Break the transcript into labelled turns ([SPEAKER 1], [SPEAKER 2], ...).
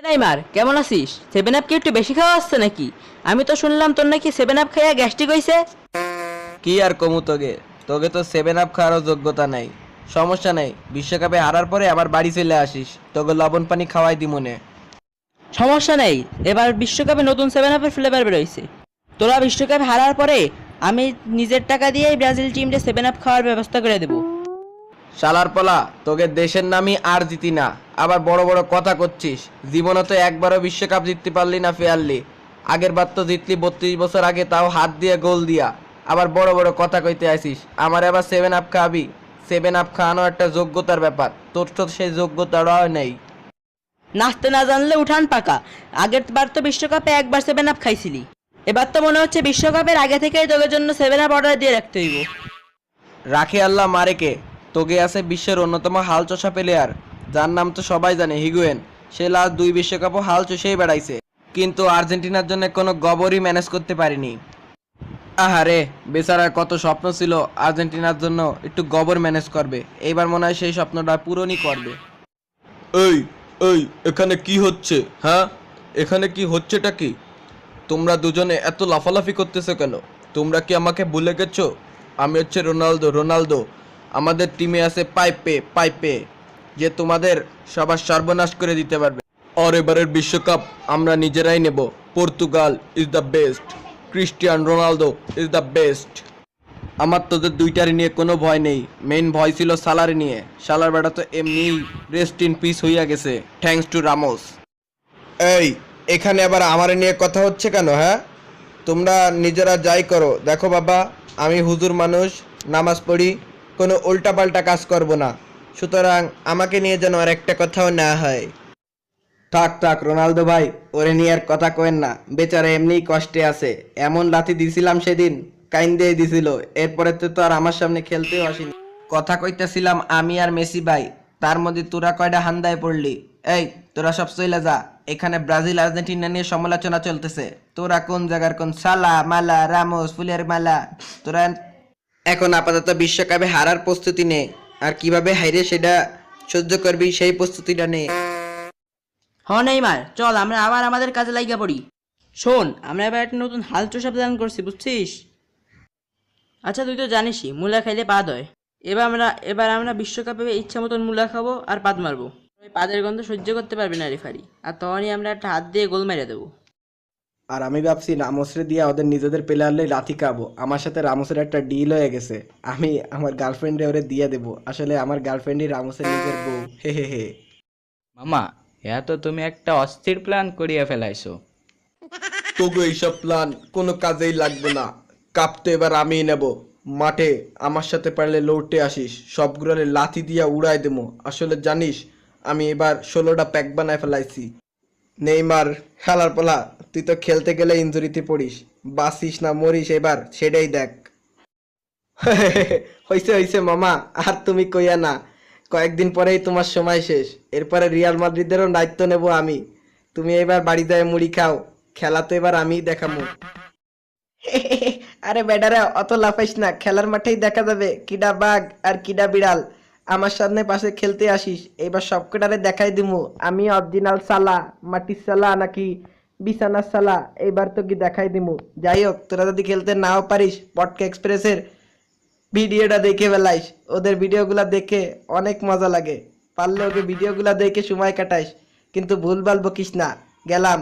[SPEAKER 1] Neymar, কেমন আছিস? Seven up কি একটু বেশি খাওয়া আসছে নাকি? আমি তো শুনলাম তোর নাকি সেভেন আপ খাইয়া গ্যাস্ট্রিক হইছে।
[SPEAKER 2] কি আর কমু তোকে তোকে তো সেভেন আপ খাওয়ারও যোগ্যতা নাই। সমস্যা নেই, বিশ্বকাপে হারার পরে আবার বাড়ি চলে আসিস, তোকে লবণ পানি খাওয়াই দিমনে।
[SPEAKER 1] সমস্যা নেই, এবার বিশ্বকাপে নতুন সেভেন আপের ফ্লেভার বেরোইছে। তোরা বিশ্বকাপে হারার পরে আমি নিজের টাকা দিয়েই ব্রাজিল টিমটা সেভেন আপ খাওয়ার ব্যবস্থা করে দেবো।
[SPEAKER 2] শালার পলা, তোকে দেশের নামই আর জিতি না, আবার বড় বড় কথা করছিস। জীবনে তো একবারও বিশ্বকাপ জিততে পারলি না ফেয়ারলি। আগের বার তো জিতলি 32 বছর আগে, তাও হাত দিয়ে গোল দিয়া। আবার বড় বড় কথা কইতে আসিস আমার আবার সেভেন আপ খাওয়াবি? সেভেন আপ খাওয়ানো একটা যোগ্যতার ব্যাপার, তোর তো সেই যোগ্যতাটাও নেই।
[SPEAKER 1] নাচতে না জানলে উঠান পাকা। আগের বার তো বিশ্বকাপে একবার সেভেন আপ খাইছিলি, এবার তো মনে হচ্ছে বিশ্বকাপের আগে থেকেই তোদের জন্য সেভেন আপ অর্ডার দিয়ে রাখতে হইব।
[SPEAKER 2] রাখে আল্লাহ মারেকে, তোকে আছে বিশ্বের অন্যতম হাল চষা প্লেয়ার, যার নাম তো সবাই জানে, হিগুয়েন। সে লাস্ট 2 বিশ্বকাপও হাল চষেই বেড়াইছে, কিন্তু আর্জেন্টিনার জন্য কোনো গবরই ম্যানেজ করতে পারিনি। আহারে, বেচারার কত স্বপ্ন ছিল আর্জেন্টিনার জন্য একটু গবর ম্যানেজ করবে, এইবার মনে হয় সেই স্বপ্নটা পূরণই করবে। এই এই এখানে কি হচ্ছে? হ্যাঁ, এখানে কি হচ্ছেটা কি? তোমরা দুজনে এত লাফালাফি করতেছো কেন? তোমরা কি আমাকে ভুলে গেছো? আমি হচ্ছে রোনালদো। রোনালদো আমাদের টিমে আছে পাইপে পাইপে, যে তোমাদের সবার সর্বনাশ করে দিতে পারবে। আর এবারের বিশ্বকাপ আমরা নিজেরাই নেব। Portugal is the best, Cristian Ronaldo is the best. আমার তোদের দুইটারই নিয়ে কোনো ভয় নেই, মেইন ভয় ছিল সালার নিয়ে। সালার বেটা তো এমনি রেস্ট ইন পিস হইয়া গেছে, থ্যাঙ্কস টু রামোস। এই, এখানে আবার আমার নিয়ে কথা হচ্ছে কেন? হ্যাঁ, তোমরা নিজেরা যাই করো। দেখো বাবা, আমি হুজুর মানুষ, নামাজ পড়ি, কোনো উল্টাপাল্টা কাজ করব না, সুতরাং আমাকে নিয়ে যেন আর একটা কথাও না হয়। থাক থাক রোনালদো ভাই, ওরে নিয়ে আর কথা কয়েন না, বেচারা এমনিই কষ্টে আছে। এমন লাথি দিছিলাম সেদিন, কাইন্দেই দিছিল। এরপরে তো আর আমার সামনে খেলতেও আসেনি। কথা কইতেছিলাম আমি আর মেসি ভাই, তার মধ্যে তোরা কয়টা হান্দায় পড়লি? এই, তোরা সব চইলা যা, এখানে ব্রাজিল আর্জেন্টিনা নিয়ে সমালোচনা চলতেছে। তোরা কোন জায়গার কোন সালা মালা রামোস ফুলের মালা? তোরা এখন আপাতত বিশ্বকাপে হারার প্রস্তুতি নে, আর কিভাবে হাইরে সেটা সহ্য করবি সেই প্রস্তুতিটা নে।
[SPEAKER 1] হ নেইমার, চল আমরা আবার আমাদের কাজে লাগিয়া পড়ি। শোন, আমরা এবার একটা নতুন হাল চষা প্ল্যান করছি, বুঝছিস? আচ্ছা, তুই তো জানিসই মূলা খাইলে পাদ হয়। এবার আমরা বিশ্বকাপে ইচ্ছা মতন মূলা খাবো আর পাদ মারবো। ওই পাদের গন্ধ সহ্য করতে পারবি না রেফারি, আর তখনই আমরা একটা হাত দিয়ে গোল মেরে দেবো।
[SPEAKER 2] আর আমি ভাবছি রামোসরে দিয়ে ওদের নিজেদের প্লেয়ারলে লাথি খাবো। আমার সাথে রামোসের একটা ডিল হয়ে গেছে, আমি আমার গার্লফ্রেন্ডে ওরে দিয়ে দেবো। আসলে আমার গার্লফ্রেন্ডই রামোসের নিজের বউ। হে হে হে।
[SPEAKER 3] মামা, এ তো তুমি একটা অস্থির প্ল্যান করিয়া ফেলাইছো।
[SPEAKER 2] তোগো এইসব প্ল্যান কোনো কাজেই লাগবে না, কাপ তো এবার আমিই নেব। মাঠে আমার সাথে পারলে লড়তে আসিস, সবগুলোরে লাথি দিয়া উড়াই দেবো। আসলে জানিস, আমি এবার 16টা প্যাক বানায় ফেলাইছি। নেইমার খেলার পালা, তুই তো খেলতে গেলে ইনজুরিতে পড়িস, বাঁচিস না মরিস এবার সেটাই দেখ। হইছে হইছে মামা, আর তুমি কইয়া না, কয়েকদিন পরেই তোমার সময় শেষ। এরপরে রিয়াল মাদ্রিদেরও দায়িত্ব নেব আমি। তুমি এবার বাড়ি যায় মুড়ি খাও, খেলা তো এবার আমিই দেখাবো। আরে বেটারা, অত লাফাইস না, খেলার মাঠেই দেখা যাবে কিডা বাঘ আর কিডা বিড়াল। আমার সামনে পাশে খেলতে আসিস, এবার সবকটারে দেখাই দিমু আমি অরিজিনাল সালা, মাটির সালা নাকি বিছানার সালা, এবার তো কি দেখাই দিমু। যাই হোক, তোরা যদি খেলতে নাও পারিস, পটকা এক্সপ্রেসের ভিডিওটা দেখে ফেলাইস। ওদের ভিডিওগুলা দেখে অনেক মজা লাগে, পারলে ওকে ভিডিওগুলা দেখে সময় কাটাইস, কিন্তু ভুলভাল বকিস না। গেলাম।